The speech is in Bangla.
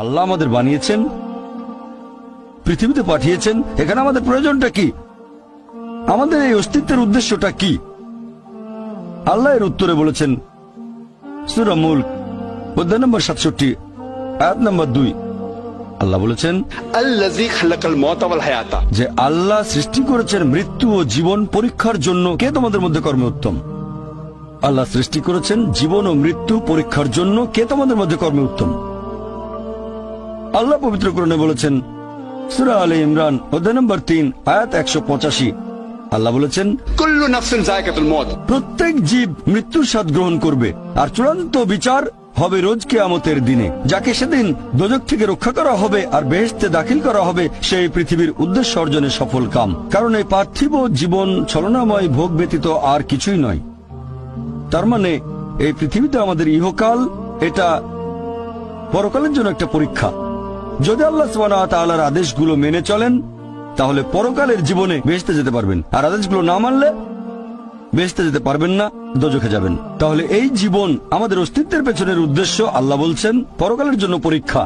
আল্লাহ আমাদের বানিয়েছেন, পৃথিবীতে পাঠিয়েছেন, এখানে আমাদের প্রয়োজনটা কি, আমাদের এই অস্তিত্বের উদ্দেশ্যটা কি? আল্লাহ এর উত্তরে বলেছেন সূরা মুলক অধ্যায় নম্বর 67 আয়াত নম্বর 2। আল্লাহ বলেছেন আল্লাযী খালাকাল মাউতা ওয়াল হায়াতা, যে আল্লাহ সৃষ্টি করেছেন মৃত্যু ও জীবন পরীক্ষার জন্য। কে তোমাদের মধ্যে কর্মে উত্তম? আল্লাহ সৃষ্টি করেছেন জীবন ও মৃত্যু পরীক্ষার জন্য। কে তোমাদের মধ্যে কর্মে উত্তম? আল্লাহ পবিত্র কোরআনে বলেছেন সূরা আলে ইমরান অধ্যায় নম্বর 3 আয়াত 185। আল্লাহ বলেছেন কুল্লু নাফসিন যায়কাতুল মউত, প্রত্যেক জীব মৃত্যুর স্বাদ গ্রহণ করবে, আর চূড়ান্ত বিচার হবে রোজ কিয়ামতের দিনে। যাকে সেদিন দোজখ থেকে রক্ষা করা হবে আর বেহেশতে দাখিল করা হবে, সেই পৃথিবীর উদ্দেশ্য অর্জনে সফল কাম। কারণ এই পার্থিব জীবন ছলনাময় ভোগ ব্যতীত আর কিছুই নয়। তার মানে এই পৃথিবীতে আমাদের ইহকাল, এটা পরকালের জন্য একটা পরীক্ষা। যদি আল্লাহ সুবহানাহু ওয়া তাআলার আদেশগুলো মেনে চলেন, তাহলে পরকালের জীবনে বেহেশতে যেতে পারবেন, আর আদেশগুলো না মানলে বেহেশতে যেতে পারবেন না, দোজখে যাবেন। তাহলে এই জীবন আমাদের অস্তিত্বের পেছনের উদ্দেশ্য। আল্লাহ বলছেন পরকালের জন্য পরীক্ষা।